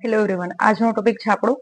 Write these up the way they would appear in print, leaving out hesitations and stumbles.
Hello everyone, આજનો topic છે આપણો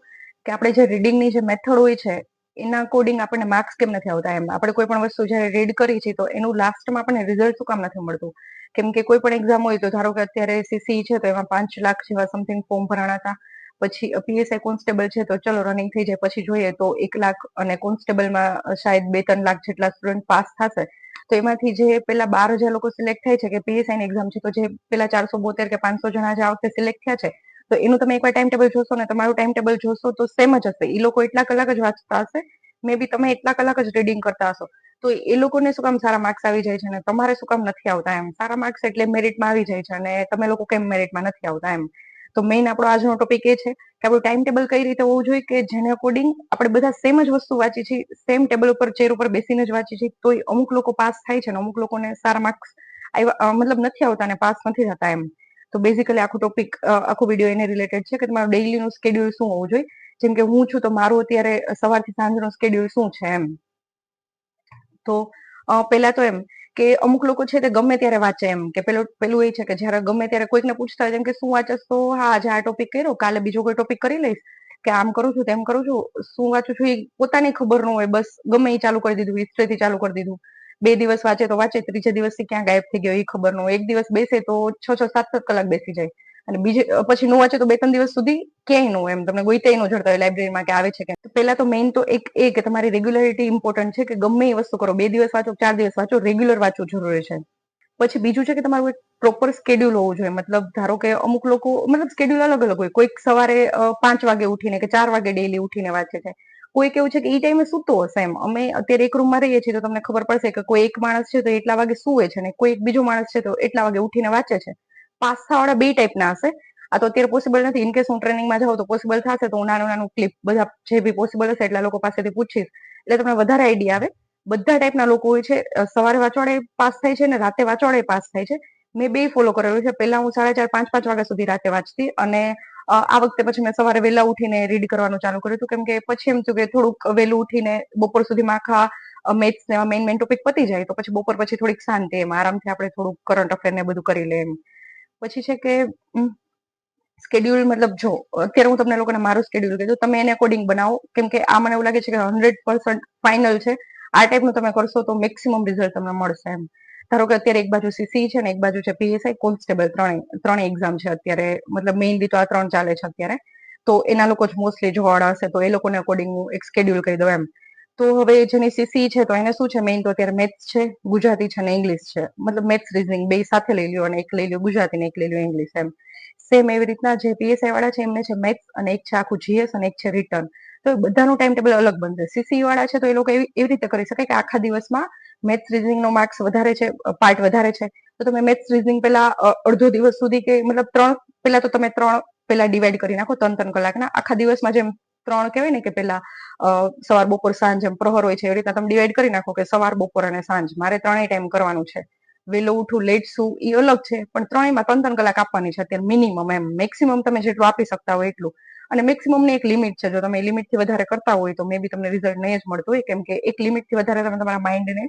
કે આપણે જે રીડિંગની જે મેથડ હોય છે એના અકોર્ડિંગ આપણને માર્ક્સ કેમ નથી આવતા. એમ આપણે કોઈ પણ વસ્તુ જ્યારે રીડ કરી છે તો એનું લાસ્ટમાં આપણને રિઝલ્ટ શું કામ નથી મળતું. કેમ કે કોઈ પણ એક્ઝામ હોય તો ધારો કે અત્યારે સીસી છે તો એમાં 5 લાખ જેવા સમથિંગ ફોર્મ ભરાણા હતા. પછી પીએસઆઈ કોન્સ્ટેબલ છે તો ચલો રનિંગ થઈ જાય, પછી જોઈએ તો 1 લાખ, અને કોન્સ્ટેબલમાં શાયદ 2-3 લાખ જેટલા સ્ટુડન્ટ પાસ થશે. તો એમાંથી જે પેલા 12,000 લોકો સિલેક્ટ થાય છે કે પીએસઆઈ ની એક્ઝામ છે, તો જે પેલા 472 કે 500 જણા જે આ વખતે સિલેક્ટ થયા છે, તો એનું તમે એકવાર ટાઈમ ટેબલ જોશો ને તમારું ટાઈમ ટેબલ જોશો તો સેમ જ હશે. એ લોકો એટલા કલાક જ વાંચતા હશે, મે બી તમે એટલા કલાક જ રીડિંગ કરતા હશો. તો એ લોકોને શું કામ સારા માર્ક્સ આવી જાય છે અને તમારે શું કામ નથી આવતા. એમ સારા માર્ક્સ એટલે મેરિટમાં આવી જાય છે અને તમે લોકો કેમ મેરિટમાં નથી આવતા. એમ તો મેઇન આપણો આજનો ટોપિક એ છે કે આપણું ટાઈમ ટેબલ કઈ રીતે હોવું જોઈએ કે જેને અકોર્ડિંગ આપણે બધા સેમ જ વસ્તુ વાંચી છીએ, સેમ ટેબલ ઉપર ચેર ઉપર બેસીને જ વાંચી છીએ, તો અમુક લોકો પાસ થાય છે અને અમુક લોકોને સારા માર્ક્સ મતલબ નથી આવતા અને પાસ નથી થતા. એમ તો બેઝિકલી આખો ટોપિક, આખો વિડીયો એને રિલેટેડ છે કે તમારું ડેઇલીનું સ્કેડ્યુલ શું હોવું જોઈએ. જેમ કે હું છું તો મારું અત્યારે સવારથી સાંજનું સ્કેડ્યુલ શું છે. એમ તો પેલા તો એમ કે અમુક લોકો છે તે ગમે ત્યારે વાંચે. એમ કે પેલું એ છે કે જયારે ગમે ત્યારે કોઈકને પૂછતા હોય જેમ કે શું વાંચસ, તો હા આજે આ ટોપિક કર્યો, કાલે બીજો કોઈ ટોપિક કરી લઈશ, કે આમ કરું છું તેમ કરું છું, શું વાંચું છું એ પોતાની ખબર ન હોય, બસ ગમે એ ચાલુ કરી દીધું, હિસ્ટ્રીથી ચાલુ કરી દીધું. 2 દિવસ વાંચે તો વાંચે, ત્રીજે દિવસથી ક્યાં ગાયબ થઈ ગયો એ ખબર ન હોય. એક દિવસ બેસે તો 6-7 કલાક બેસી જાય અને બીજે પછી નો વાંચે તો 2-3 દિવસ સુધી ક્યાંય નો, એમ તમને ગોઈતે નો જડતા હોય લાઇબ્રેરીમાં કે આવે છે કે. પેલા તો મેઇન તો એક એ કે તમારી રેગ્યુલરિટી ઇમ્પોર્ટન્ટ છે કે ગમે એ વસ્તુ કરો, 2 દિવસ વાંચો, 4 દિવસ વાંચો, રેગ્યુલર વાંચવું જરૂરી છે. પછી બીજું છે કે તમારું એક પ્રોપર સ્કેડ્યુલ હોવું જોઈએ. મતલબ ધારો કે અમુક લોકો મતલબ સ્કેડ્યુલ અલગ અલગ હોય. કોઈક સવારે 5 વાગે ઉઠીને કે 4 વાગે ડેઈલી ઉઠીને વાંચે છે. કોઈક એવું છે કે એ ટાઈમે સૂતો હશે. એમ અમે અત્યારે એક રૂમમાં રહીએ છીએ તો તમને ખબર પડશે કે કોઈ એક માણસ છે તો એટલા વાગે સુવે છે ને કોઈ એક બીજો માણસ છે તો એટલા વાગે ઉઠીને વાંચે છે. પાસ થવાવાળા 2 ટાઈપના હશે. આ તો અત્યારે પોસિબલ નથી. ઇન કેસ હું ટ્રેનિંગમાં જાઉં તો પોસિબલ થશે તો હું નાનું ક્લિપ બધા જે બી પોસિબલ હશે એટલા લોકો પાસેથી પૂછીશ એટલે તમને વધારે આઈડિયા આવે. બધા ટાઈપના લોકો હોય છે. સવારે વાંચવાળે પાસ થાય છે ને રાતે વાંચવાળે પાસ થાય છે. મેં 2 ફોલો કરેલું છે. પહેલા હું 4:30, 5 વાગ્યા સુધી રાતે વાંચતી અને આ વખતે પછી મેં સવારે વહેલા ઉઠીને રીડ કરવાનું ચાલુ કર્યું હતું. કેમ કે પછી એમ થયું કે થોડુંક વહેલું ઉઠીને બપોર સુધીમાં આખા મેથ્સ ને મેઇન ટોપિક પતી જાય તો પછી બપોર પછી થોડીક શાંતિ, એમ આરામથી આપણે થોડુંક કરંટ અફેર ને બધું કરી લે. એમ પછી છે કે સ્કેડ્યુલ મતલબ જો અત્યારે હું તમને લોકોને મારું સ્કેડ્યુલ કીધું, તમે એને અકોર્ડિંગ બનાવો. કેમ કે આ મને એવું લાગે છે કે 100% ફાઇનલ છે. આ ટાઈપનું તમે કરશો તો મેક્સિમમ રિઝલ્ટ તમને મળશે. એમ ધારો કે અત્યારે એક બાજુ સીસી છે ને એક બાજુ છે પીએસઆઈ કોન્સ્ટેબલ, ત્રણેય એક્ઝામ છે અત્યારે. મતલબ મેઇનલી તો આ 3 ચાલે છે અત્યારે. તો એના લોકો જ મોસ્ટલી જોવાવાળા હશે તો એ લોકોને અકોર્ડિંગ હું એક સ્કેડ્યુલ કહી દઉં. એમ તો હવે જેની સીસી છે તો એને શું છે, મેઇન તો અત્યારે મેથ્સ છે, ગુજરાતી છે અને ઇંગ્લિશ છે. મતલબ મેથ્સ રીઝનિંગ બે સાથે લઈ લ્યો અને એક લઈ લ્યો ગુજરાતી ને એક લઈ લ્યો ઇંગ્લિશ. એમ સેમ એવી રીતના જે પીએસઆઈ વાળા છે એમને છે મેથ્સ અને એક છે આખું જીએસ અને એક છે રિટર્ન. તો બધાનું ટાઈમ ટેબલ અલગ બનશે. સીસી વાળા છે તો એ લોકો એવી રીતે કરી શકે કે આખા દિવસમાં મેથ્સ રીઝનિંગ નો માર્ક્સ વધારે છે, પાર્ટ વધારે છે, તો તમે મેથ્સ રીઝનિંગ પેલા અડધો દિવસ સુધી કે મતલબ 3 પેલા તો તમે 3 પેલા ડિવાઈડ કરી નાખો 3-3 કલાકના. આખા દિવસમાં જેમ 3 કહેવાય ને કે પેલા સવાર બપોર સાંજ એમ પ્રહર હોય છે એવી રીતના તમે ડિવાઈડ કરી નાખો કે સવાર બપોર અને સાંજ મારે 3 ટાઈમ કરવાનું છે. વહેલો ઉઠું લેટ શું એ અલગ છે પણ 3માં 3-3 કલાક આપવાની છે અત્યારે મિનિમમ. એમ મેક્સિમમ તમે જેટલું આપી શકતા હોય એટલું. અને મેક્સિમમ ની એક લિમિટ છે. જો તમે લિમિટથી વધારે કરતા હોય તો મે બી તમને રિઝલ્ટ નહીં જ મળતું હોય. કેમ કે એક લિમિટથી વધારે તમે તમારા માઇન્ડને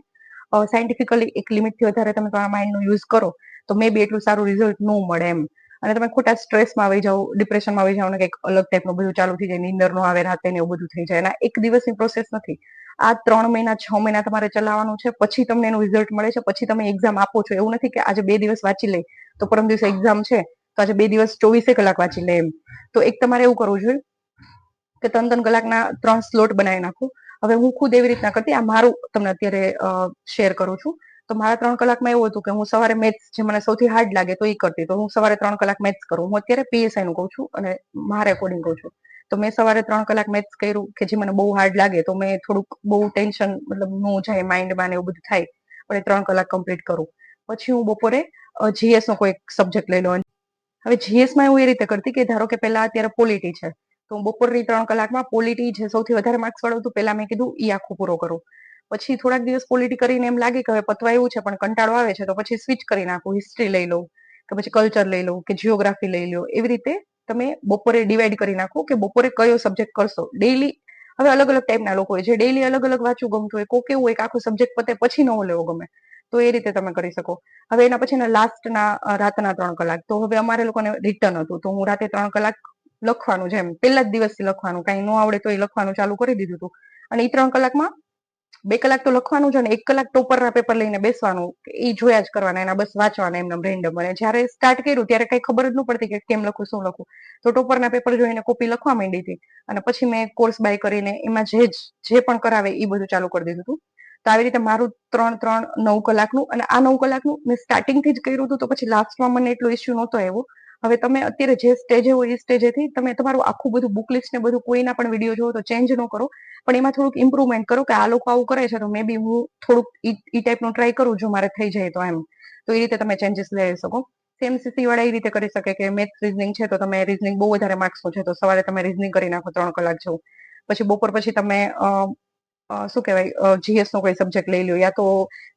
સાયન્ટિફિકલી એક લિમિટથી વધારે તમે તમારા માઇન્ડનો યુઝ કરો તો મે બી એટલું સારું રિઝલ્ટ ન મળે. એમ અને તમે ખોટા સ્ટ્રેસમાં આવી જાઓ, ડિપ્રેશનમાં આવી જાઓ ને કંઈક અલગ ટાઈપનું બધું ચાલુ થઈ જાય, નીંદર નો આવે રાતે ને એવું બધું થઈ જાય. એના એક દિવસની પ્રોસેસ નથી. આ 3 મહિના 6 મહિના તમારે ચલાવવાનું છે. પછી તમને એનું રિઝલ્ટ મળે છે. પછી તમે એક્ઝામ આપો છો. એવું નથી કે આજે 2 દિવસ વાંચી લઈ તો પરમ દિવસે એક્ઝામ છે તો આજે 2 દિવસ 24 કલાક વાંચી લે. એમ તો એક તમારે એવું કરવું જોઈએ કે 3-3 કલાકના 3 સ્લોટ બનાવી નાખું. હવે હું ખુદ એવી રીતના કરતી, આ મારું તમને અત્યારે શેર કરું છું. તો મારા 3 કલાકમાં એવું હતું કે હું સવારે મેથ્સ જે મને સૌથી હાર્ડ લાગે તો એ કરતી. તો હું સવારે 3 કલાક મેથ્સ કરું. હું અત્યારે પીએસઆઈ નું કહું છું અને મારે અકોર્ડિંગ કહું છું. તો મેં સવારે 3 કલાક મેથ્સ કર્યું કે જે મને બહુ હાર્ડ લાગે તો મેં થોડુંક બહુ ટેન્શન મતલબ નો જાય માઇન્ડમાં ને એવું બધું થાય પણ 3 કલાક કમ્પ્લીટ કરું. પછી હું બપોરે જીએસ નો કોઈ સબ્જેક્ટ લઈ લઉં. હવે જીએસમાં હું એ રીતે કરતી કે ધારો કે પેલા અત્યારે પોલિટી છે તો હું બપોરની 3 કલાકમાં પોલિટી જે સૌથી વધારે માર્ક્સ વાળું હતું પેલા મેં કીધું ઈ આખું પૂરો કરું. પછી થોડાક દિવસ પોલિટી કરીને એમ લાગે કે હવે પતવા એવું છે પણ કંટાળો આવે છે તો પછી સ્વિચ કરી નાખું, હિસ્ટ્રી લઈ લઉં કે પછી કલ્ચર લઈ લઉં કે જીઓગ્રાફી લઈ લો. એવી રીતે તમે બપોરે ડિવાઈડ કરી નાખો કે બપોરે કયો સબ્જેક્ટ કરશો. ડેઈલી હવે અલગ અલગ ટાઈપના લોકો હોય છે. ડેઈલી અલગ અલગ વાંચવું ગમતું હોય, કોક એવું હોય કે આખું સબ્જેક્ટ પતે પછી નવો લેવો ગમે. તો એ રીતે તમે કરી શકો. હવે એના પછીના લાસ્ટના રાતના 3 કલાક તો હવે અમારે લોકોને રિટર્ન હતું તો હું રાતે 3 કલાક લખવાનું છે એમ, પહેલા જ દિવસથી લખવાનું, કાંઈ ન આવડે તો એ લખવાનું ચાલુ કરી દીધું હતું. અને એ 3 કલાકમાં 2 કલાક તો લખવાનું છે ને 1 કલાક ટોપરના પેપર લઈને બેસવાનું, એ જોયા જ કરવાના, એના બસ વાંચવાના એમને રેન્ડમ. અને જ્યારે સ્ટાર્ટ કર્યું ત્યારે કઈ ખબર જ ન પડતી કે કેમ લખું, શું લખું. તો ટોપરના પેપર જોઈને કોપી લખવા માંડી હતી. અને પછી મેં કોર્સ બાય કરીને એમાં જે પણ કરાવે એ બધું ચાલુ કરી દીધું હતું. તો આવી રીતે મારું 3-3 9 કલાકનું, અને આ 9 કલાકનું મેં સ્ટાર્ટિંગથી જ કર્યું હતું, તો પછી લાસ્ટમાં મને એટલો ઇસ્યુ નહોતો આવ્યો. હવે તમે અત્યારે જે સ્ટેજે હોય એ સ્ટેજેથી તમે તમારું આખું બધું બુક લિસ્ટ ને બધું કોઈના પણ વિડીયો જોવો તો ચેન્જ ન કરો, પણ એમાં થોડુંક ઇમ્પ્રુવમેન્ટ કરો કે આ લોકો આવું કરે છે તો મે બી હું થોડુંક ઈ ટાઈપનું ટ્રાય કરું જો મારે થઈ જાય તો એમ. તો એ રીતે તમે ચેન્જીસ લઈ શકો. સેમ સીસી વાળા એ રીતે કરી શકે કે મેથ્સ રીઝનિંગ છે તો તમે રીઝનિંગ બહુ વધારે માર્ક્સનું છે તો સવારે તમે રીઝનિંગ કરી નાખો 3 કલાક જેવું. પછી બપોર પછી તમે શું કહેવાય જીએસ નો કોઈ સબ્જેક્ટ લઈ લો, યા તો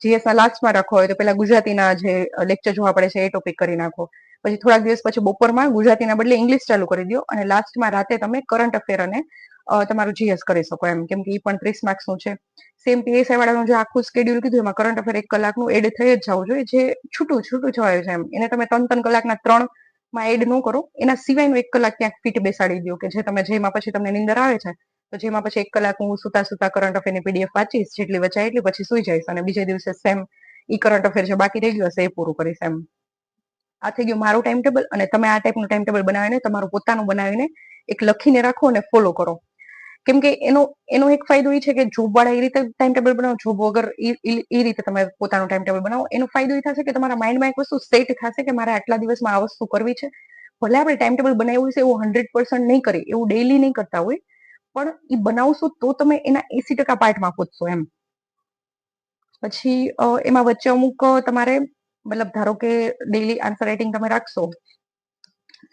જીએસ ના લાસ્ટમાં રાખો હોય તો પેલા ગુજરાતીના જે લેક્ચર જોવા પડે છે એ ટોપિક કરી નાખો. પછી થોડાક દિવસ પછી બપોરમાં ગુજરાતીના બદલે ઇંગ્લિશ ચાલુ કરી દો, અને લાસ્ટમાં રાતે તમે કરંટ અફેર અને તમારું જીએસ કરી શકો એમ, કેમ કે એ પણ 30 માર્ક્સનું છે. સેમ પીએસઆઈ વાળાનું જે આખું શેડ્યુલ કીધું એમાં કરંટ અફેર 1 કલાકનું એડ થઈ જ જવું જોઈએ, જે છૂટું જવાયું છે એમ. એને તમે 3 કલાકના 3 માં એડ ન કરો, એના સિવાયનું 1 કલાક ક્યાંક ફીટ બેસાડી દો કે જે તમે જેમાં પછી તમને નીંદર આવે છે તો જેમાં પછી 1 કલાક હું સુતા કરંટ અફેરની પીડીએફ વાંચીશ, જેટલી વચાય એટલી, પછી સુઈ જઈશ, અને બીજે દિવસે સેમ ઈ કરંટ અફેર જે બાકી રહી ગયું હશે એ પૂરું કરીશ એમ. આ થઈ ગયું મારું ટાઈમ ટેબલ. અને તમે આ ટાઈપનું ટાઈમ ટેબલ બનાવીને તમારું પોતાનું બનાવીને એક લખીને રાખો અને ફોલો કરો. કેમ કે એનો એક ફાયદો એ છે કે જોબ વાળા એ રીતે ટાઈમ ટેબલ બનાવો, જોબ વગર એ રીતે તમે પોતાનું ટાઈમ ટેબલ બનાવો. એનો ફાયદો એ થશે કે તમારા માઇન્ડમાં એક વસ્તુ સેટ થશે કે મારે આટલા દિવસમાં આ વસ્તુ કરવી છે. ભલે આપણે ટાઈમ ટેબલ બનાવ્યું છે એવું 100% નહીં કરીએ, એવું ડેઈલી નહીં કરતા હોય, પણ એ બનાવશો તો તમે એના 80% પાર્ટમાં પહોંચશો એમ. પછી એમાં વચ્ચે અમુક તમારે મતલબ ધારો કે ડેઈલી આન્સર રાઇટિંગ તમે રાખશો,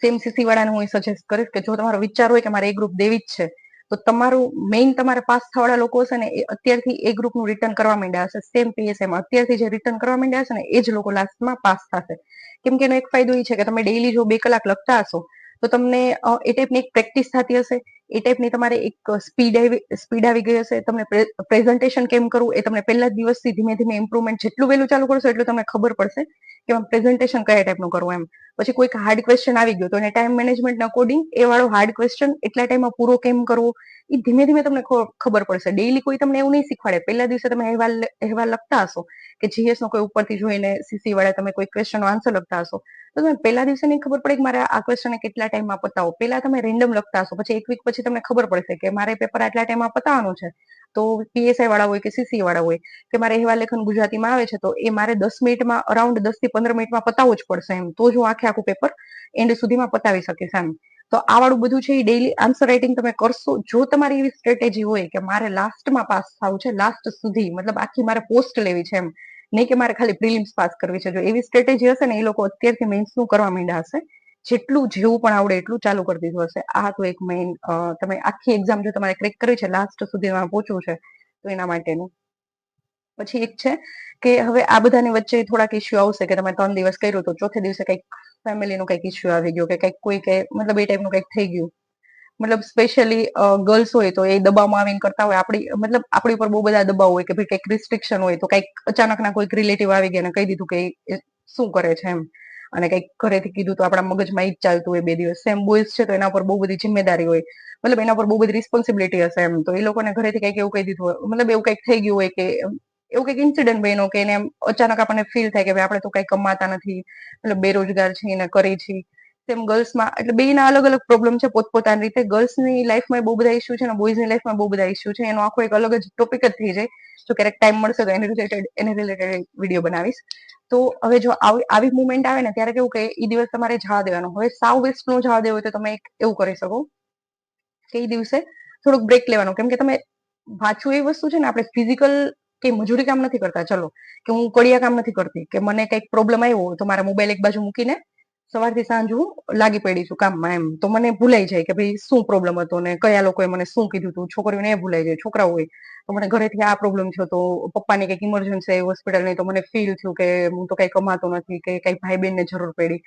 સેમ સીસી વાળાને હું સજેસ્ટ કરીશ કે જો તમારો વિચાર હોય કે મારે એ ગ્રુપ દેવી જ છે તો તમારું મેઇન તમારે પાસ થવાળા લોકો હશે ને એ અત્યારથી એ ગ્રુપનું રિટર્ન કરવા માંડ્યા હશે. સેમ પીએસઆઈમાં અત્યારથી જે રિટર્ન કરવા માંડ્યા હશે ને એ જ લોકો લાસ્ટમાં પાસ થશે. કેમ કે એનો એક ફાયદો એ છે કે તમે ડેઈલી જો 2 કલાક લખતા હશો તો તમને એ ટાઈપની એક પ્રેક્ટિસ થતી હશે, એ ટાઈપની તમારે એક સ્પીડ આવી ગઈ હશે. તમને પ્રેઝન્ટેશન કેમ કરવું એ તમને પહેલા જ દિવસથી ધીમે ધીમે ઇમ્પ્રુવમેન્ટ જેટલું વહેલું ચાલુ કરશો એટલું તમને ખબર પડશે કે પ્રેઝન્ટેશન કયા ટાઈપનું કરવું એમ. પછી કોઈક હાર્ડ ક્વેશ્ચન આવી ગયો તો એને ટાઈમ મેનેજમેન્ટ અકોર્ડિંગ એ વાળો હાર્ડ ક્વેશ્ચન એટલા ટાઈમમાં પૂરો કેમ કરવો એ ધીમે ધીમે તમને ખબર પડશે. ડેઈલી કોઈ તમને એવું નહીં શીખવાડે. પહેલા દિવસે તમે અહેવાલ લખતા હશો કે જીએસ નો કોઈ ઉપરથી જોઈને સીસી વાળા તમે કોઈ ક્વેશ્ચનનો આન્સર લખતા હશો તો તમે પહેલા દિવસે નહીં ખબર પડે કે મારે આ ક્વેશ્ચન કેટલા ટાઈમમાં પતાવો. પહેલા તમે રેન્ડમ લખતા હશો, પછી 1 વીક પછી તમને ખબર પડશે કે મારે પેપર આટલા ટાઈમમાં પતાવવાનું છે. તો પીએસઆઈ વાળા હોય કે સીસી વાળા હોય કે મારે અહેવાલ લેખન ગુજરાતીમાં આવે છે તો એ મારે 10 મિનિટમાં અરાઉન્ડ 10 થી 15 મિનિટમાં પતાવવું જ પડશે એમ, તો જ હું આખું પેપર એન્ડ સુધીમાં પતાવી શકીશ એમ. તો આ વાળું બધું છે એ ડેઈલી આન્સર રાઇટિંગ તમે કરશો. જો તમારી એવી સ્ટ્રેટેજી હોય કે મારે લાસ્ટમાં પાસ થવું છે, લાસ્ટ સુધી, મતલબ આખી મારે પોસ્ટ લેવી છે એમ, નહીં કે મારે ખાલી પ્રિલિમ્સ પાસ કરવી છે. જો એવી સ્ટ્રેટેજી હશે ને એ લોકો અત્યારથી મેન્સનું કરવા માંડ્યા હશે, જેટલું જેવું પણ આવડે એટલું ચાલુ કરી દીધું હશે. આ તો એક મેઇન તમે આખી એક્ઝામ જો તમારે ક્રેક કરવી છે, લાસ્ટ સુધી પહોંચવું છે તો એના માટેનું. પછી એક છે કે હવે આ બધાની વચ્ચે થોડાક ઇસ્યુ આવશે કે તમે 3 દિવસ કર્યું તો ચોથે દિવસે કંઈક ફેમિલીનો કંઈક ઇસ્યુ આવી ગયો કે કંઈક કોઈ કે મતલબ એ ટાઈપનું કંઈક થઈ ગયું. મતલબ સ્પેશિયલી ગર્લ્સ હોય તો એ દબાવમાં આવીને કરતા હોય, આપણી ઉપર બહુ બધા દબાવ હોય કે ભાઈ કંઈક રિસ્ટ્રિક્શન હોય તો કંઈક અચાનકના કોઈક રિલેટિવ આવી ગયા અને કહી દીધું કે શું કરે છે એમ, અને કંઈક ઘરેથી કીધું તો આપણા મગજમાં ઈ જ ચાલતું હોય 2 દિવસ. સેમ બોયઝ છે તો એના પર બહુ બધી જિમ્મેદારી હોય, મતલબ એના પર બહુ બધી રિસ્પોન્સિબિલિટી હશે એમ. તો એ લોકોને ઘરેથી કંઈક એવું કહી દીધું હોય, મતલબ એવું કંઈક થઈ ગયું હોય કે એવું કંઈક ઇન્સિડન્ટ બન્યો કે એને અચાનક આપણને ફીલ થાય કે ભાઈ આપણે તો કંઈ કમાતા નથી, મતલબ બેરોજગાર છીએ ને કરી છીએ. તેમ ગર્લ્સમાં એટલે બેયના અલગ અલગ પ્રોબ્લેમ છે પોતપોતાની રીતે. ગર્લ્સની લાઈફમાં બહુ બધા ઇસ્યુ છે અને બોયઝની લાઈફમાં બહુ બધા ઇસ્યુ છે. એનો આખો એક અલગ જ ટોપિક જ થઈ જાય. જો ક્યારેક ટાઈમ મળશે તો એને રિલેટેડ વિડીયો બનાવીશ. તો હવે જો આવી મુવમેન્ટ આવે ને ત્યારે કેવું કે એ દિવસ તમારે જવા દેવાનો. હવે સાવ વેસ્ટ નો જવા દેવો હોય તો તમે એવું કરી શકો કે એ દિવસે થોડુંક બ્રેક લેવાનું. કેમ કે તમે વાંચવું એ વસ્તુ છે ને, આપણે ફિઝિકલ કે મજૂરી કામ નથી કરતા. ચલો કે હું કડિયા કામ નથી કરતી કે મને કંઈક પ્રોબ્લેમ આવ્યો તો મારા મોબાઈલ એક બાજુ મૂકીને સવારથી સાંજ હું લાગી પડી છું કામમાં એમ, તો મને ભૂલાઈ જાય કે ભાઈ શું પ્રોબ્લેમ હતો ને કયા લોકોએ મને શું કીધું હતું. છોકરીઓને એ ભૂલાઈ જાય. છોકરાઓ હોય તો મને ઘરેથી આ પ્રોબ્લેમ થયો તો પપ્પાની કંઈક ઇમરજન્સી આવી હોસ્પિટલની તો મને ફીલ થયું કે હું તો કંઈ કમાતો નથી કે કંઈ ભાઈ બહેનને જરૂર પડી.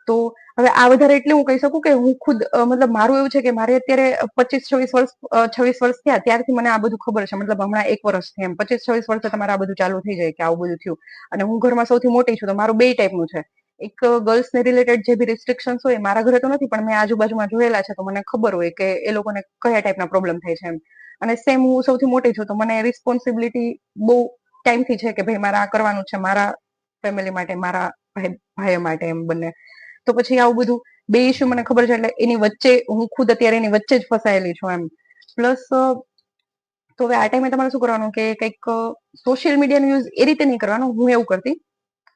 તો હવે આ વધારે એટલે હું કહી શકું કે હું ખુદ મતલબ મારું એવું છે કે મારે અત્યારે 26 વર્ષ થયા ત્યારથી મને આ બધું ખબર છે. મતલબ હમણાં 1 વર્ષથી એમ 25-26 વર્ષે તમારે આ બધું ચાલુ થઈ જાય કે આવું બધું થયું. અને હું ઘરમાં સૌથી મોટી છું તો મારું 2 ટાઈપનું છે. એક ગર્લ્સને રિલેટેડ જે બી રિસ્ટ્રિક્શન્સ હોય મારા ઘરે તો નથી, પણ મેં આજુબાજુમાં જોયેલા છે તો મને ખબર હોય કે એ લોકોને કયા ટાઈપના પ્રોબ્લેમ થાય છે એમ. અને સેમ હું સૌથી મોટી છું તો મને રિસ્પોન્સિબિલિટી બહુ ટાઈમથી છે કે ભાઈ મારે આ કરવાનું છે મારા ફેમિલી માટે, મારા ભાઈ માટે એમ બંને. તો પછી આવું બધું બે ઇસ્યુ મને ખબર છે એટલે એની વચ્ચે હું ખુદ અત્યારે એની વચ્ચે જ ફસાયેલી છું એમ. પ્લસ તો હવે આ ટાઈમે તમારે શું કરવાનું કે કંઈક સોશિયલ મીડિયાનો યુઝ એ રીતે નહીં કરવાનો. હું એવું કરતી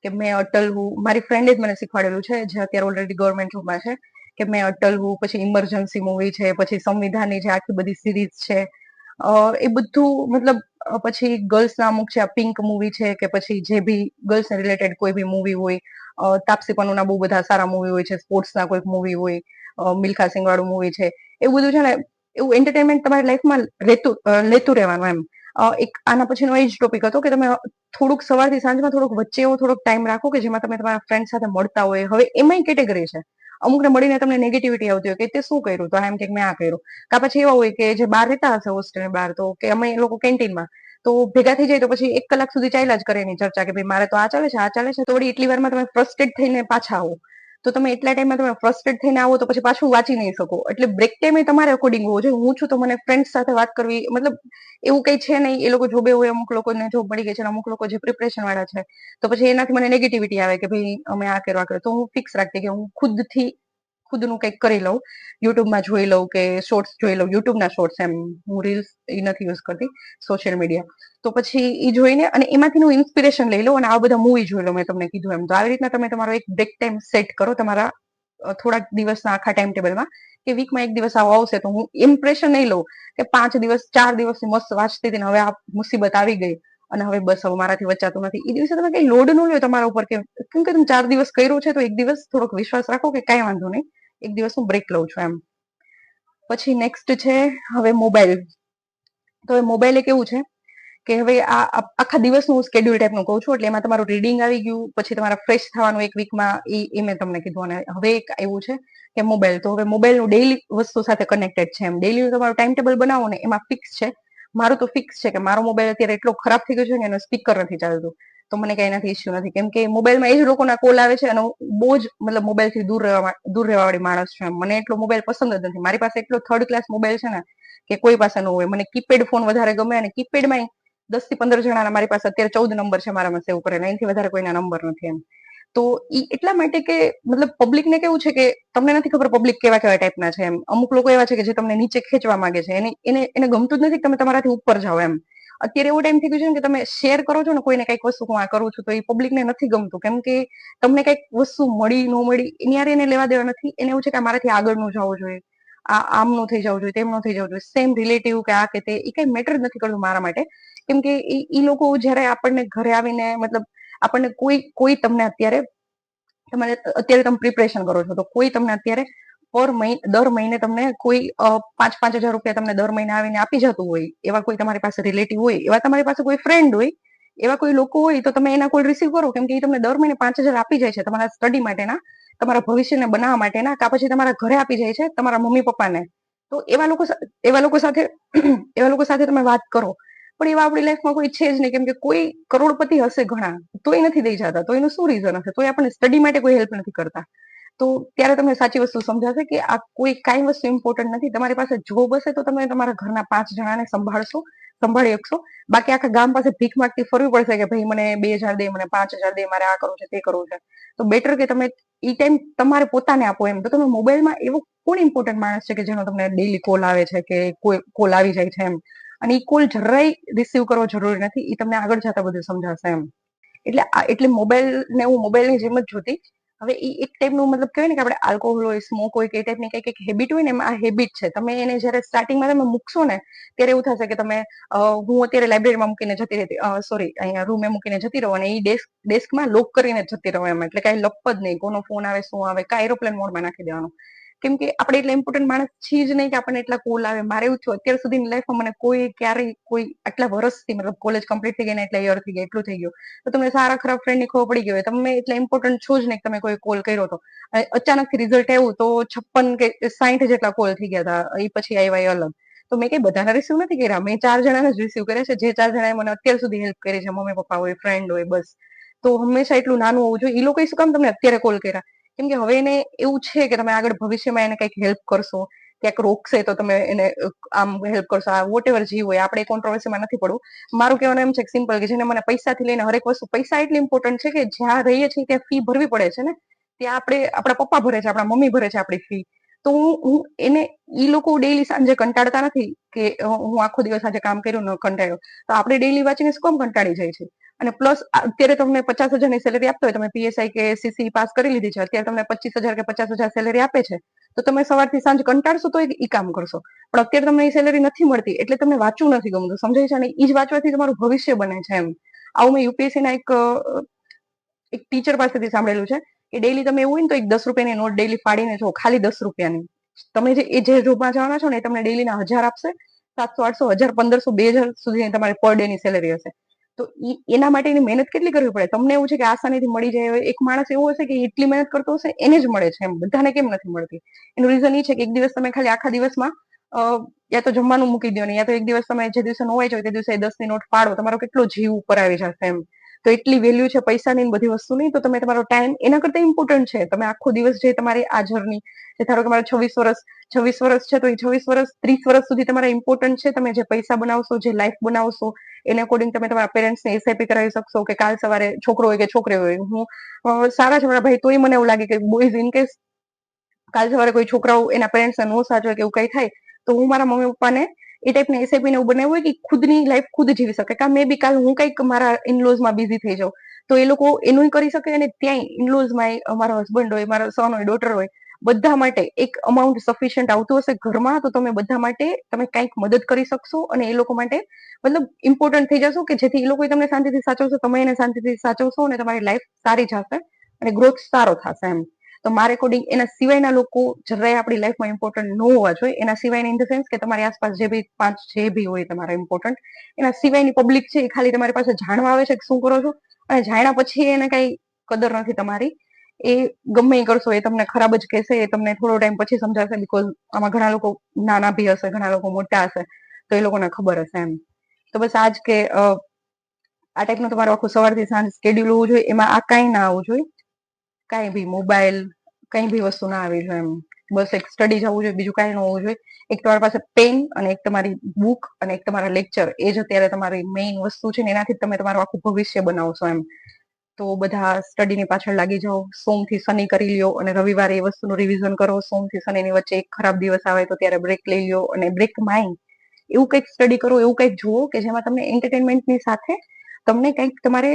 કે મેં અટલ હું, મારી ફ્રેન્ડે જ મને શીખવાડેલું છે જે અત્યારે ઓલરેડી ગવર્મેન્ટ જોબમાં છે, કે મેં અટલ હું, પછી ઇમરજન્સી મૂવી છે, પછી સંવિધાનની જે આખી બધી સિરીઝ છે, એ બધું મતલબ પછી ગર્લ્સના અમુક છે, આ પિંક મૂવી છે, કે પછી જે બી ગર્લ્સને રિલેટેડ કોઈ બી મૂવી હોય, તાપસી પન્નુના બહુ બધા સારા મૂવી હોય છે, સ્પોર્ટ્સના કોઈક મૂવી હોય, મિલ્ખા સિંહ વાળું મૂવી છે, એવું બધું છે ને, એવું એન્ટરટેનમેન્ટ તમારી લાઈફમાં લેતું રહેવાનું એમ. એક આના પછીનો એ જ ટોપિક હતો કે તમે થોડુંક સવારથી સાંજમાં થોડુંક વચ્ચે એવો થોડોક ટાઈમ રાખો કે જેમાં તમે તમારા ફ્રેન્ડ સાથે મળતા હોય. હવે એમાંય કેટેગરી છે, અમુકને મળીને તમને નેગેટિવિટી આવતી હોય કે તે શું કર્યું, તો એમ કે મેં આ કર્યું. કા પછી એવા હોય કે જે બહાર રહેતા હશે હોસ્ટેલની બહાર, તો કે અમે એ લોકો કેન્ટીનમાં તો ભેગા થઈ જાય તો પછી 1 કલાક સુધી ચાલ્યા જ કરે એની ચર્ચા કે ભાઈ મારે તો આ ચાલે છે, આ ચાલે છે. તો વળી એટલી વારમાં તમે ફ્રસ્ટ્રેટ થઈને પાછા આવો, તો તમે એટલા ટાઈમમાં તમે ફ્રસ્ટ્રેટ થઈને આવો તો પછી પાછું વાંચી નહીં શકો. એટલે બ્રેક ટાઈમે તમારે અકોર્ડિંગ હોવો જોઈએ. હું છું તો મને ફ્રેન્ડ્સ સાથે વાત કરવી, મતલબ એવું કઈ છે નહીં. એ લોકો જોબે હોય, અમુક લોકોને જોબ મળી ગઈ છે, અમુક લોકો જે પ્રિપરેશન વાળા છે, તો પછી એનાથી મને નેગેટિવિટી આવે કે ભાઈ અમે આ કર્યું આ કર્યું. તો હું ફિક્સ રાખતી કે હું ખુદથી ખુદનું કંઈક કરી લઉં, યુટ્યુબમાં જોઈ લઉં કે શોર્ટ્સ જોઈ લઉં, યુટ્યુબના શોર્ટ્સ એમ. હું રીલ્સ એ નથી યુઝ કરતી, સોશિયલ મીડિયા. તો પછી એ જોઈને અને એમાંથી હું ઇન્સ્પિરેશન લઈ લઉં અને આ બધા મૂવી જોઈ લઉં. મેં તમને કીધું એમ. તો આવી રીતના તમે તમારો એક બ્રેક ટાઈમ સેટ કરો તમારા થોડાક દિવસના આખા ટાઈમ ટેબલમાં, કે વીકમાં 1 દિવસ આવો આવશે તો હું ઇમ્પ્રેશન નહીં લઉં કે 5 દિવસ 4 દિવસથી મસ્ત વાંચતી હતી ને હવે આ મુસીબત આવી ગઈ અને હવે બસ હવે મારાથી વચાતું નથી. એ દિવસે તમે કઈ લોડ ન લો તમારા ઉપર, કેમ કે તમે 4 દિવસ કર્યું છે તો 1 દિવસ થોડોક વિશ્વાસ રાખો કે કઈ વાંધો નહીં, 1 દિવસ હું બ્રેક લઉં છું એમ. પછી નેક્સ્ટ છે હવે મોબાઈલ. તો હવે મોબાઈલ એક એવું છે કે હવે આ આખા દિવસનું હું સ્કેડ્યુલ ટાઈપનું કહું છું. એટલે એમાં તમારું રીડિંગ આવી ગયું, પછી તમારા ફ્રેશ થવાનું 1 વીકમાં એ મેં તમને કીધું. અને હવે એક એવું છે કે મોબાઈલ. તો હવે મોબાઈલનું ડેઈલી વસ્તુ સાથે કનેક્ટેડ છે એમ. ડેઈલીનું તમારું ટાઈમ ટેબલ બનાવો ને એમાં ફિક્સ છે. મારું તો ફિક્સ છે કે મારો મોબાઈલ અત્યારે એટલો ખરાબ થઈ ગયો છે કે એનો સ્પીકર નથી ચાલતું, તો મને કઈ એનાથી ઇસ્યુ નથી. કેમ કે મોબાઈલમાં એ જ લોકોના કોલ આવે છે અને હું બહુ જ મતલબ મોબાઈલથી દૂર રહેવા વાળી માણસ છું એમ. મને એટલો મોબાઈલ પસંદ જ નથી. મારી પાસે એટલો થર્ડ ક્લાસ મોબાઈલ છે ને કે કોઈ પાસે ન હોય. મને કીપેડ ફોન વધારે ગમે, અને કીપેડમાં 10 થી 15 જણાના મારી પાસે અત્યારે 14 નંબર છે મારામાં સેવ કરેલા, એનાથી વધારે કોઈના નંબર નથી એમ. તો એટલા માટે કે મતલબ પબ્લિકને કેવું છે કે તમને નથી ખબર પબ્લિક કેવા કેવા ટાઈપના છે એમ. અમુક લોકો એવા છે કે જે તમને નીચે ખેંચવા માંગે છે, એને ગમતું જ નથી કે તમે તમારાથી ઉપર જાઓ એમ. અત્યારે એવો ટાઈમ થઈ ગયો છે ને કે તમે શેર કરો છો ને કોઈને કઈક વસ્તુ હું આ કરું છું, તો એ પબ્લિકને નથી ગમતું. કેમ કે તમને કઈક વસ્તુ મળી ન મળી એની યારે એને લેવા દેવા નથી. એને એવું છે કે મારાથી આગળનું જવું જોઈએ, આ આમનું થઈ જવું જોઈએ, તેમનું થઈ જવું જોઈએ. સેમ રિલેટિવ કે આ કે તે એ કઈ મેટર જ નથી કરતું મારા માટે. કેમ કે એ લોકો જયારે આપણને ઘરે આવીને મતલબ આપણને કોઈ તમને અત્યારે તમે પ્રિપરેશન કરો છો, તો કોઈ તમને અત્યારે દર મહિને તમને કોઈ 5,000 રૂપિયા તમને દર મહિને આવીને આપી જતું હોય, એવા કોઈ તમારી પાસે રિલેટિવ હોય, એવા તમારી પાસે કોઈ ફ્રેન્ડ હોય, એવા કોઈ લોકો હોય, તો તમે એના કોલ રિસીવ કરો. કેમ કે એ તમને દર મહિને 5,000 આપી જાય છે તમારા સ્ટડી માટેના, તમારા ભવિષ્યને બનાવવા માટેના, કા પછી તમારા ઘરે આપી જાય છે તમારા મમ્મી પપ્પાને. તો એવા લોકો સાથે તમે વાત કરો. પણ એવા આપણી લાઈફમાં કોઈ છે જ નહીં. કેમ કે કોઈ કરોડપતિ હશે ઘણા, તોય નથી દઈ જતા. તો એનું શું રીઝન હશે? તોય આપણને સ્ટડી માટે કોઈ હેલ્પ નથી કરતા. તો ત્યારે તમને સાચી વસ્તુ સમજાશે કે આ કોઈ કાંઈ વસ્તુ ઇમ્પોર્ટન્ટ નથી. તમારી પાસે જોબ હશે તો તમે તમારા ઘરના 5 જણાને સંભાળી શકશો. બાકી આખા ગામ પાસે ભીખ માંગતી ફરવી પડશે કે ભાઈ મને 2,000 દે, મને 5,000 દે, મારે આ કરવું છે, તે કરવું છે. તો બેટર કે તમે એ ટાઈમ તમારે પોતાને આપો એમ. તો તમે મોબાઈલમાં એવો કોણ ઇમ્પોર્ટન્ટ માણસ છે કે જેનો તમને ડેઈલી કોલ આવે છે કે કોઈ કોલ આવી જાય છે એમ. અને એ કોલ જરાય રિસીવ કરવો જરૂરી નથી. એ તમને આગળ જતા બધું સમજાશે એમ. એટલે મોબાઈલ ને હું મોબાઈલની જેમ જ જોતી. હવે એ એક ટાઈપનું મતલબ કહેવાય ને કે આપણે આલ્કોહોલ હોય, સ્મોક હોય કે એ ટાઈપની કઈક હેબિટ હોય ને, એમાં આ હેબિટ છે. તમે એને જયારે સ્ટાર્ટિંગમાં તમે મૂકશો ને ત્યારે એવું થશે કે તમે હું અત્યારે લાઇબ્રેરીમાં મૂકીને જતી રહેતી, સોરી અહીંયા રૂમે મૂકીને જતી રહો અને એ ડેસ્કમાં લોક કરીને જતી રહો એમ. એટલે કાંઈ લપ જ નહીં. કોનો ફોન આવે, શું આવે, કાંઈ એરોપ્લેન મોડમાં નાખી દેવાનું. કેમ કે આપણે એટલા ઇમ્પોર્ટન્ટ માણસ છીએ જ નહીં કે આપણને એટલા કોલ આવે. મારે એવું થયું અત્યાર સુધીની લાઈફમાં, મને કોઈ ક્યારેય કોઈ આટલા વર્ષથી મતલબ કોલેજ કમ્પ્લીટ થઈ ગઈ ને એટલા યર થઈ ગયા, એટલું થઈ ગયું, તો તમને સારા ખરાબ ફ્રેન્ડની ખબર પડી ગઈ હોય. તમે એટલા ઇમ્પોર્ટન્ટ છો જ નહીં કે તમે કોઈ કોલ કર્યો હતો. અચાનકથી રિઝલ્ટ આવ્યું તો 56 કે 60 જેટલા કોલ થઈ ગયા હતા. એ પછી આવ્યા એ અલગ. તો મેં કઈ બધાના રિસીવ નથી કર્યા. મેં 4 જણાને જ રિસીવ કર્યા છે, જે 4 જણાએ મને અત્યાર સુધી હેલ્પ કરી છે. મમ્મી પપ્પા હોય, ફ્રેન્ડ હોય, બસ. તો હંમેશા એટલું નાનું હોવું જોઈએ. એ લોકોએ શું કામ તમને અત્યારે કોલ કર્યા? કેમ કે હવે એને એવું છે કે તમે આગળ ભવિષ્યમાં એને કંઈક હેલ્પ કરશો, ક્યાંક રોકશે તો તમે એને આમ હેલ્પ કરશો. આ વોટ એવર જે હોય, આપણે કોન્ટ્રોવર્સીમાં નથી પડવું. મારું કહેવાનું એમ છે કે સિમ્પલ, કે જેને મને પૈસાથી લઈને હરેક વસ્તુ, પૈસા એટલી ઇમ્પોર્ટન્ટ છે કે જ્યાં રહીએ છીએ ત્યાં ફી ભરવી પડે છે ને, ત્યાં આપણે આપણા પપ્પા ભરે છે, આપણા મમ્મી ભરે છે આપણી ફી. તો હું એને, ઈ લોકો ડેઈલી સાંજે કંટાળતા નથી કે હું આખો દિવસ આજે કામ કર્યું ને કંટાળ્યો, તો આપણે ડેઈલી વાંચીને શું કામ કંટાળી જાય છે? અને પ્લસ અત્યારે તમને 50,000ની સેલેરી આપતો હોય, તમે પીએસઆઈ કે સીસી પાસ કરી લીધી છે, અત્યારે તમને 25,000 કે 50,000 સેલેરી આપે છે, તો તમે સવારથી સાંજ કંટાળશો તો ઈ કામ કરશો. પણ અત્યારે તમને એ સેલેરી નથી મળતી એટલે તમને વાંચવું નથી ગમતું, સમજાય છે? અને ઈ જ વાંચવાથી તમારું ભવિષ્ય બને છે એમ. આવું મેં યુપીએસસી ના એક ટીચર પાસેથી સાંભળેલું છે કે ડેઈલી તમે એવું હોય ને તો એક 10 રૂપિયાની નોટ ડેઈલી ફાડીને જો, ખાલી 10 રૂપિયાની. તમે જે જોબમાં જવાના છો ને એ તમને ડેઈલીના 1000 આપશે, 700, 800, 1000, 1500, 2000 સુધી તમારી પર ડે ની સેલેરી હશે. તો એના માટેની મહેનત કેટલી કરવી પડે? તમને એવું છે કે આસાનીથી મળી જાય, એક માણસ એવો હશે કે એટલી મહેનત કરતો હશે, એને જ મળે છે એમ, બધાને કેમ નથી મળતી? એનું રીઝન એ છે કે એક દિવસ તમે ખાલી આખા દિવસમાં યા તો જમવાનું મૂકી દો ને, યા તો એક દિવસ તમે જે દિવસે નોવાઈ જાવ તે દિવસે 10ની નોટ ફાડો, તમારો કેટલો જીવ ઉપર આવી જશે એમ. તો એટલી વેલ્યુ છે પૈસાની બધી વસ્તુની, તો તમે તમારો ટાઈમ એના કરતા ઇમ્પોર્ટન્ટ છે. તમે આખો દિવસ જે તમારી આ જર્ની, જે ધારો કે મારે 26 વર્ષ છે, તો એ 26 વર્ષ 30 વર્ષ સુધી તમારા ઇમ્પોર્ટન્ટ છે. તમે જે પૈસા બનાવશો, જે લાઈફ બનાવશો, એને અકોર્ડિંગ તમે તમારા પેરેન્ટ્સને એસઆઈપી કરાવી શકશો, કે કાલ સવારે છોકરો હોય કે છોકરી હોય, હું સારા છે મારા ભાઈ, તોય મને એવું લાગે કે બોયઝ ઇન કેસ કાલ સવારે કોઈ છોકરાઓ એના પેરેન્ટ્સને નો સાચવે કે એવું કઈ થાય, તો હું મારા મમ્મી પપ્પાને એ ટાઈપની એસઆઈપી ને એવું બનાવ્યું હોય કે ખુદની લાઈફ ખુદ જીવી શકે. કા મે બી કાલ હું કંઈક મારા ઇનલોઝમાં બિઝી થઈ જાઉં તો એ લોકો એનું કરી શકે, અને ત્યાંય ઇનલોઝમાં મારો હસબન્ડ હોય, મારો સન હોય, ડોટર હોય, બધા માટે એક અમાઉન્ટ સફિશિયન્ટ આવતું હશે ઘરમાં, તો તમે બધા માટે તમે કંઈક મદદ કરી શકશો, અને એ લોકો માટે મતલબ ઇમ્પોર્ટન્ટ થઈ જશો, કે જેથી એ લોકો તમને શાંતિથી સાચવશો, તમે એને શાંતિથી સાચવશો, અને તમારી લાઈફ સારી જશે અને ગ્રોથ સારો થશે એમ. તો મારે અકોર્ડિંગ એના સિવાયના લોકો જરાય આપણી લાઈફમાં ઇમ્પોર્ટન્ટ ન હોવા જોઈએ. એના સિવાયના ઇન ધ સેન્સ કે તમારી આસપાસ જે બી 5 જે બી હોય તમારા ઇમ્પોર્ટન્ટ, એના સિવાયની પબ્લિક છે એ ખાલી તમારી પાસે જાણવા આવે છે કે શું કરો છો, અને જાણ્યા પછી એને કઈ કદર નથી તમારી. એ ગમે એ કરશો, એ તમને ખરાબ જ કહેશે, એ તમને થોડો ટાઈમ પછી સમજાશે. બીકોઝ આમાં ઘણા લોકો નાના બી હશે, ઘણા લોકો મોટા હશે, તો એ લોકોને ખબર હશે એમ. તો બસ આજ કે આ ટાઈપનું તમારું આખું સવારથી સાંજ સ્કેડ્યુલ હોવું જોઈએ. એમાં આ કાંઈ ના આવવું જોઈએ, કાંઈ બી મોબાઈલ, કઈ બી વસ્તુ ના આવી જોઈએ એમ. બસ એક સ્ટડી જવું જોઈએ, બીજું કાંઈ ન હોવું જોઈએ. એક તમારી પાસે પેન, અને એક તમારી બુક, અને એક તમારા લેક્ચર, એ જ અત્યારે તમારી મેઇન વસ્તુ છે ને, એનાથી તમે તમારું આખું ભવિષ્ય બનાવશો એમ. તો બધા સ્ટડીની પાછળ લાગી જાઓ, સોમથી શનિ કરી લ્યો, અને રવિવારે એ વસ્તુનું રિવિઝન કરો. સોમથી શનિની વચ્ચે એક ખરાબ દિવસ આવે તો ત્યારે બ્રેક લઈ લ્યો, અને બ્રેક માઇન્ડ, એવું કંઈક સ્ટડી કરો, એવું કંઈક જુઓ કે જેમાં તમને એન્ટરટેનમેન્ટની સાથે તમને કંઈક તમારે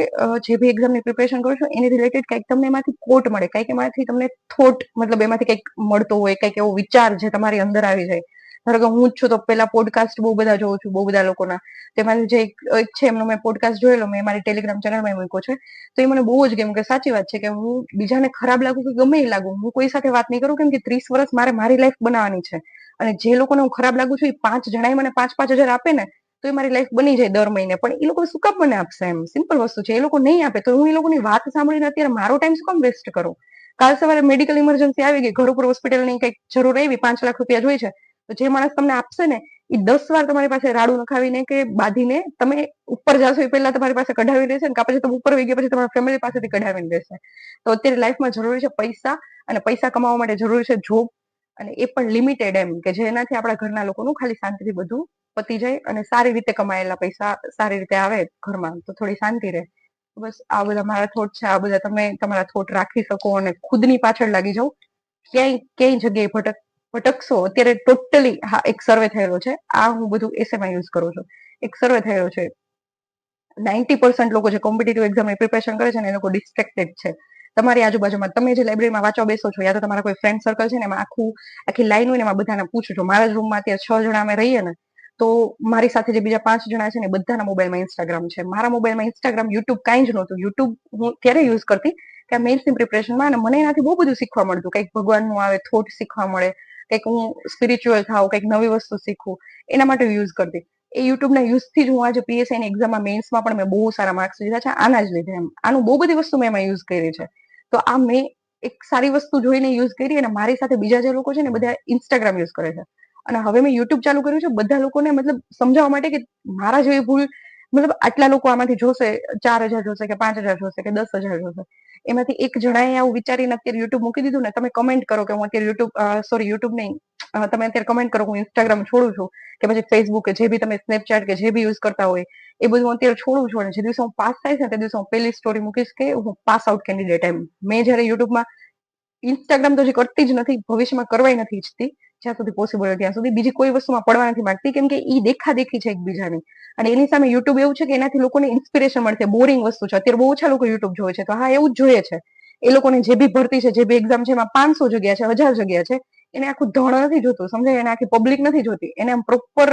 જે બી એક્ઝામની પ્રિપેરેશન કરો છો એની રિલેટેડ કંઈક તમને એમાંથી કોટ મળે, કંઈક એમાંથી તમને થોટ, મતલબ એમાંથી કંઈક મળતો હોય, કંઈક એવો વિચાર જે તમારી અંદર આવી જાય. ધારો કે હું જ છું તો પેલા પોડકાસ્ટ બહુ બધા જોઉં છું, બહુ બધા લોકોના. તેમાંથી જે એક છે એમનો મેં પોડકાસ્ટ જોયેલો, મેં મારી ટેલિગ્રામ ચેનલમાં મૂક્યો છે. તો એ મને બહુ જ ગમ્યું, કે સાચી વાત છે કે હું બીજાને ખરાબ લાગુ કે ગમે એ લાગુ, હું કોઈ સાથે વાત નહીં કરું, કેમ કે 30 વર્ષ મારે મારી લાઈફ બનાવવાની છે. અને જે લોકોને હું ખરાબ લાગુ છું, એ 5 જણાએ મને 5,000 આપે ને, તો એ મારી લાઈફ બની જાય દર મહિને. પણ એ લોકો શું કામ મને આપશે એમ? સિમ્પલ વસ્તુ છે. એ લોકો નહીં આપે તો હું એ લોકોની વાત સાંભળીને અત્યારે મારો ટાઈમ શું કામ વેસ્ટ કરું? કાલ સવારે મેડિકલ ઇમરજન્સી આવી ગઈ, ઘર ઉપર હોસ્પિટલની કંઈક જરૂર આવી, 5 લાખ રૂપિયા જોઈ છે, તો જે માણસ તમને આપશે ને, એ 10 વાર તમારી પાસે રાડું નખાવીને કે બાંધીને તમે ઉપર જાશો એ પહેલા તમારી પાસે કઢાવી લેશે, ને પછી તમે ઉપર વહી ગયા પછી તમારા ફેમિલી પાસેથી કઢાવીને લેશે. તો અત્યારે લાઈફમાં જરૂરી છે પૈસા, અને પૈસા કમાવા માટે જરૂરી છે જોબ, અને એ પણ લિમિટેડ એમ, કે જેનાથી આપણા ઘરના લોકોનું ખાલી શાંતિથી બધું પતી જાય, અને સારી રીતે કમાયેલા પૈસા સારી રીતે આવે ઘરમાં, તો થોડી શાંતિ રહે. બસ આ બધા મારા થોટ છે. આ બધા તમે તમારા થોટ રાખી શકો, અને ખુદની પાછળ લાગી જાઓ. ક્યાંય જગ્યાએ ભટકશો. અત્યારે ટોટલી, હા, એક સર્વે થયેલો છે, આ હું બધું એસેમાં યુઝ કરું છું. એક સર્વે થયેલો છે, 90% લોકો જે કોમ્પિટિટિવ એક્ઝામની પ્રિપેરેશન કરે છે ને, એ લોકો ડિસ્ટ્રેક્ટેડ છે. તમારી આજુબાજુમાં તમે જે લાઇબ્રેરીમાં વાંચવા બેસો છો, યા તો તમારા કોઈ ફ્રેન્ડ સર્કલ છે ને, એમાં આખી લાઈન હોય ને, એમાં બધાને પૂછજો. મારા જ રૂમમાં અત્યારે 6 જણા અમે રહીએ ને, તો મારી સાથે જે બીજા 5 જણા છે ને, બધાના મોબાઈલમાં ઇન્સ્ટાગ્રામ છે. મારા મોબાઈલમાં ઇન્સ્ટાગ્રામ, યુટ્યુબ કાંઈ જ નહોતું. યુટ્યુબ હું ત્યારે યુઝ કરતી કે મેઇન્સની પ્રિપરેશનમાં, અને મને એનાથી બહુ બધું શીખવા મળતું. કંઈક ભગવાનનું આવે, થોટ શીખવા મળે, કંઈક હું સ્પિરિચ્યુઅલ થાવ, કંઈક નવી વસ્તુ શીખું, એના માટે યુઝ કરતી. એ યુટ્યુબના યુઝથી જ હું આજે પીએસઆઈની એક્ઝામમાં મેઇન્સમાં પણ મેં બહુ સારા માર્ક્સ લીધા છે, આના જ લીધે એમ. આનું બહુ બધી વસ્તુ મેં એમાં યુઝ કરી છે. તો આ મેં એક સારી વસ્તુ જોઈને યુઝ કરી, અને મારી સાથે બીજા જે લોકો છે ને, બધા ઇન્સ્ટાગ્રામ યુઝ કરે છે. અને હવે મેં યુટ્યુબ ચાલુ કર્યું છે બધા લોકોને, મતલબ સમજાવવા માટે, કે મારા જેવી ભૂલ મતલબ આટલા લોકો આમાંથી જોશે, 4,000 જોશે કે 5,000 જોશે કે 10,000 જોશે, એમાંથી એક જણાએ આવું વિચારીને અત્યારે યુટ્યુબ મૂકી દીધું ને, તમે કમેન્ટ કરો કે હું અત્યારે યુટ્યુબ નહીં, તમે અત્યારે કમેન્ટ કરો હું ઇન્સ્ટાગ્રામ છોડું છું કે પછી ફેસબુક કે જે બી તમે સ્નેપચેટ કે જે બી યુઝ કરતા હોય એ બધું હું અત્યારે છોડું છું, અને જે દિવસે હું પાસ થાય છે તે દિવસે હું પહેલી સ્ટોરી મૂકીશ કે હું પાસ આઉટ કેન્ડિડેટ એમ. મેં જયારે યુટ્યુબમાં, ઇન્સ્ટાગ્રામ તો હજી કરતી જ નથી, ભવિષ્યમાં કરવાય નથી ઈચ્છતી, જ્યાં સુધી પોસિબલ હોય ત્યાં સુધી, બીજી કોઈ વસ્તુમાં પડવા નથી માંગતી, કેમ કે ઈ દેખાદેખી છે એકબીજાની, અને એની સામે યુટ્યુબ એવું છે કે એનાથી લોકોને ઇન્સ્પિરેશન મળશે. બોરિંગ વસ્તુ છે, અત્યારે બહુ ઓછા લોકો યુટ્યુબ જોવે છે, તો હા એવું જ જોઈએ છે. એ લોકોને જે બી ભરતી છે, જે બી એક્ઝામ છે, એમાં 500 જગ્યા છે, 1000 જગ્યા છે, એને આખું ધણ નથી જોતું, સમજાય, એને આખી પબ્લિક નથી જોતી, એને આમ પ્રોપર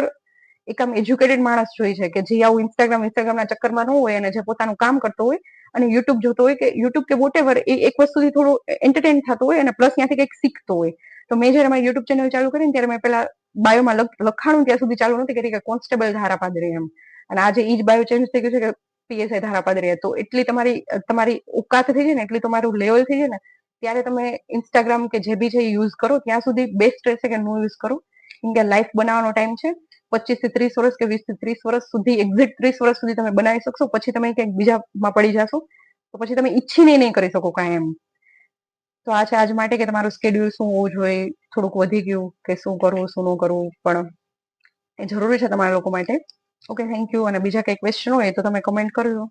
એક આમ એજ્યુકેટેડ માણસ જોઈએ છે કે જે આવું ઇન્સ્ટાગ્રામના ચક્કરમાં ન હોય, અને જે પોતાનું કામ કરતો હોય અને યુટ્યુબ જોતો હોય, કે યુટ્યુબ કે વોટેવર એ એક વસ્તુથી થોડું એન્ટરટેન થતો હોય અને પ્લસ ત્યાંથી કંઈક શીખતો હોય. તો મેં જયારે મારી યુટ્યુબ ચેનલ ચાલુ કરીને ત્યારે મેં પેલા બાયોમાં લખાણું ત્યાં સુધી ચાલુ નથી કરી કે કોન્સ્ટેબલ ધારા પાદરી એમ, અને આજે ઈ જ બાયો ચેન્જ થઈ ગયું છે કે પીએસઆઈ ધારા પાદરી. તો એટલી તમારી ઓકાત થઈ જાય ને, એટલી તમારું લેવલ થઈ જાય ને, ત્યારે તમે ઇન્સ્ટાગ્રામ કે જે બી છે યુઝ કરો, ત્યાં સુધી બેસ્ટ રહેશે કે નો યુઝ કરો, કેમ કે લાઈફ બનાવવાનો ટાઈમ છે. 25 થી 30 વર્ષ કે 20 થી 30 વર્ષ સુધી, એક્ઝેક્ટ 30 વર્ષ સુધી તમે બનાવી શકશો, પછી તમે ક્યાંક બીજામાં પડી જશો, તો પછી તમે ઈચ્છીને નહીં કરી શકો કાંઈ એમ. તો આ છે આજ માટે કે તમારું સ્કેડ્યુલ શું હોવું જોઈએ, થોડુંક વધી ગયું કે શું કરવું શું ન કરવું, પણ એ જરૂરી છે તમારા લોકો માટે. Okay, thank you. અને બીજા કઈ ક્વેશ્ચન હોય તો તમે કમેન્ટ કરજો.